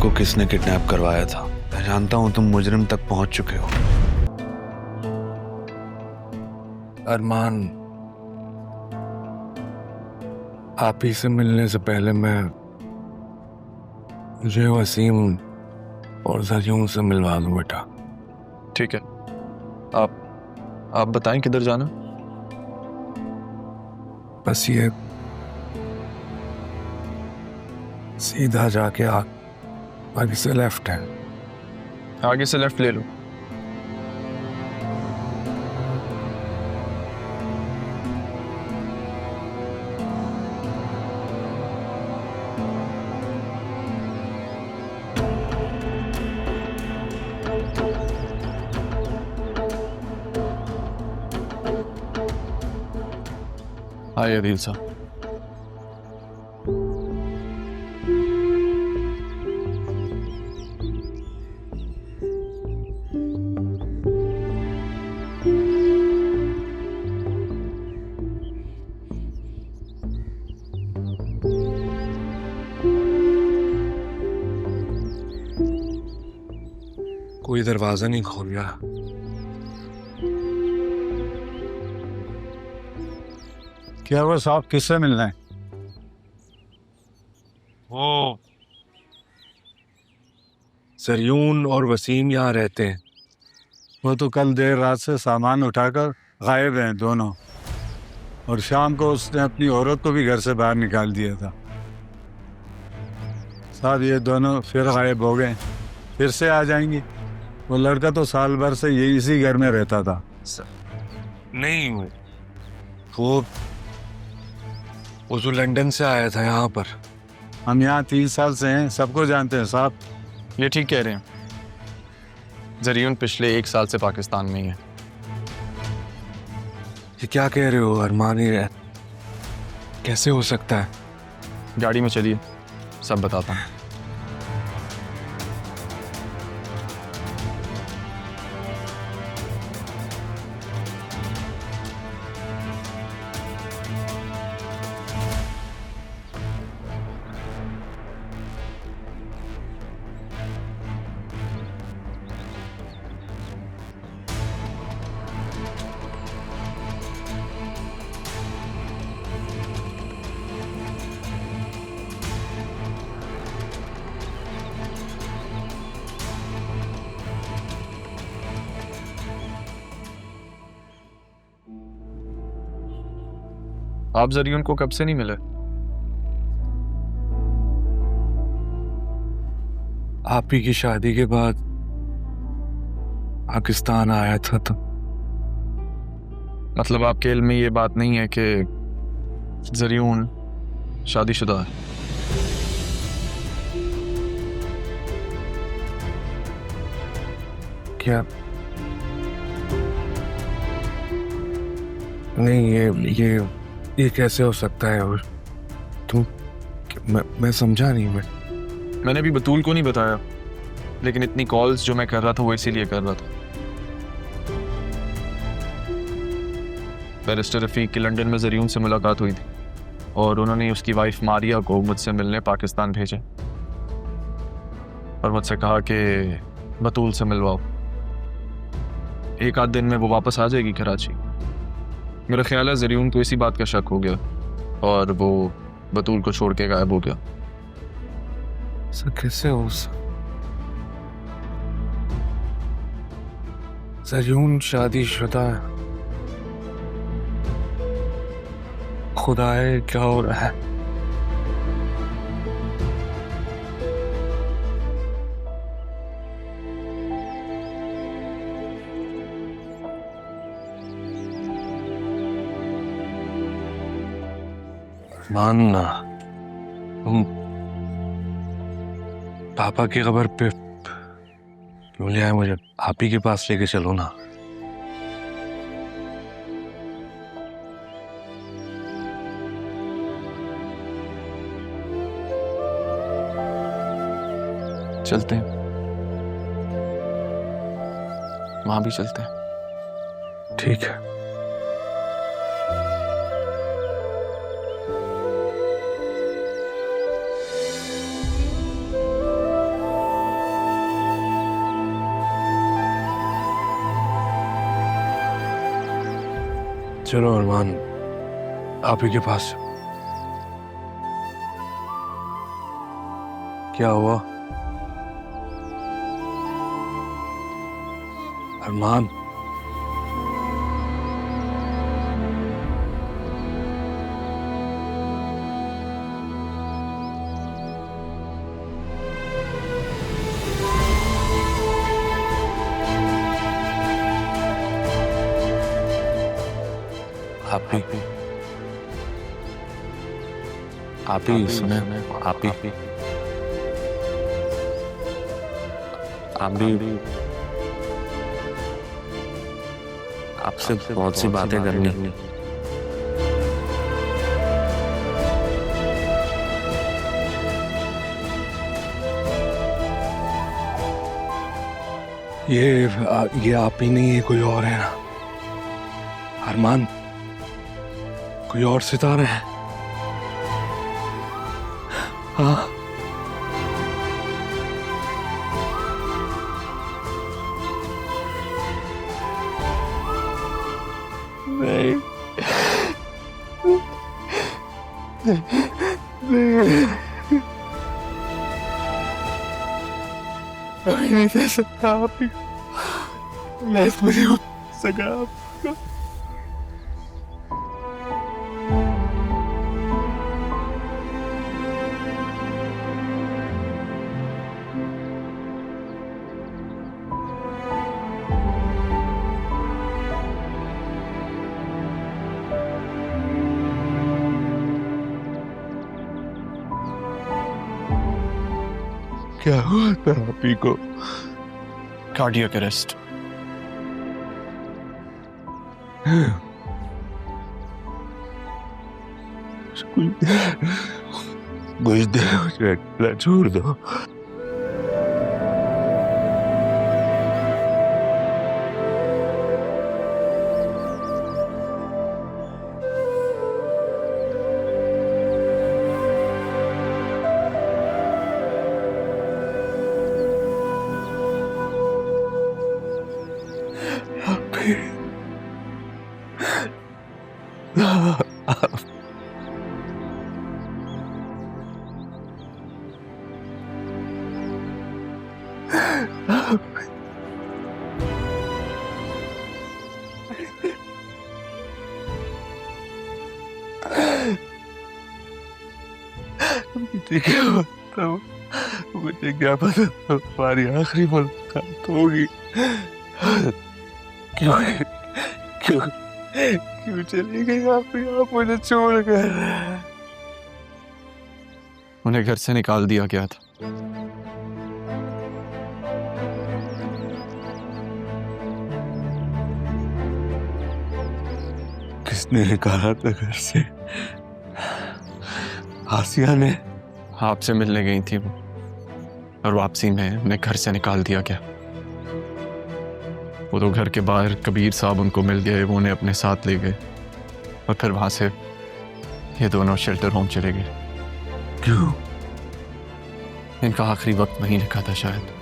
को किसने किडनैप करवाया था। मैं जानता हूं तुम मुजरिम तक पहुंच चुके हो। अरमान, आप ही से मिलने से पहले मुझे वसीम और ज़रियून से मिलवा दो बेटा। ठीक है, आप बताएं किधर जाना। बस ये सीधा जाके आगे से लेफ्ट है। आगे से लेफ्ट ले लो। आइए अदील साहब। कोई दरवाजा नहीं खोल गया। क्या वो साहब किससे मिलना है? वो ज़रियून और वसीम यहाँ रहते हैं। वो तो कल देर रात से सामान उठाकर गायब हैं दोनों, और शाम को उसने अपनी औरत को भी घर से बाहर निकाल दिया था। साहब ये दोनों फिर गायब हो गए, फिर से आ जाएंगी। वो लड़का तो साल भर से ये इसी घर में रहता था। नहीं, वो जो लंदन से आया था यहाँ पर। हम यहाँ 3 साल से हैं, सबको जानते हैं साहब। ये ठीक कह रहे हैं, ज़रियून पिछले 1 साल से पाकिस्तान में ही है। ये क्या कह रहे हो अरमान? ही कैसे हो सकता है? गाड़ी में चलिए, सब बताता हूँ। आप ज़रियून को कब से नहीं मिले? आप ही की शादी के बाद पाकिस्तान आया था तो। मतलब आपके इल्म में ये बात नहीं है कि ज़रियून शादीशुदा है? क्या? नहीं, ये कैसे हो सकता है? और तुम, मैं समझा नहीं। मैंने भी बतूल को नहीं बताया, लेकिन इतनी कॉल्स जो मैं कर रहा था वो इसीलिए कर रहा था। बैरिस्टर रफीक की लंदन में ज़रियून से मुलाकात हुई थी और उन्होंने उसकी वाइफ मारिया को मुझसे मिलने पाकिस्तान भेजा और मुझसे कहा कि बतूल से मिलवाओ, 1 आध दिन में वो वापस आ जाएगी कराची। मेरा ख्याल है ज़रियून को इसी बात का शक हो गया और वो बतूल को छोड़ के गायब हो गया। सर कैसे हो? ज़रियून शादीशुदा है? खुदाए क्या हो रहा है? मानना तुम पापा की खबर पे क्यों ले आए? मुझे आप ही के पास लेके चलो ना। चलते हैं, वहां भी चलते हैं। ठीक है। चलो अरमान, आप ही के पास। क्या हुआ अरमान? आप ही सुने, आप ही आपसे बहुत सी बातें करनी है। ये आप ही नहीं है, कोई और है ना अरमान? कोई और सितारा है? हाँ, नहीं नहीं दे सकता आप ही, मैं मुझे सका आपका। क्या हुआ था आप ही को? Cardiac arrest. कुछ देर मुझे अकेला छोड़ दो। मुझे क्या पता हमारी आखिरी मुलाकात होगी। क्यों क्यों क्यों चली गई आप मुझे छोड़कर? उन्हें घर से निकाल दिया गया था। किसने निकाला था घर से? आसिया ने? आपसे मिलने गई थी वो, और वापसी में उन्हें घर से निकाल दिया गया। वो तो घर के बाहर कबीर साहब उनको मिल गए, वो उन्हें अपने साथ ले गए और फिर वहां से ये दोनों शेल्टर होम चले गए। क्यों? इनका आखिरी वक्त वहीं लिखा था शायद।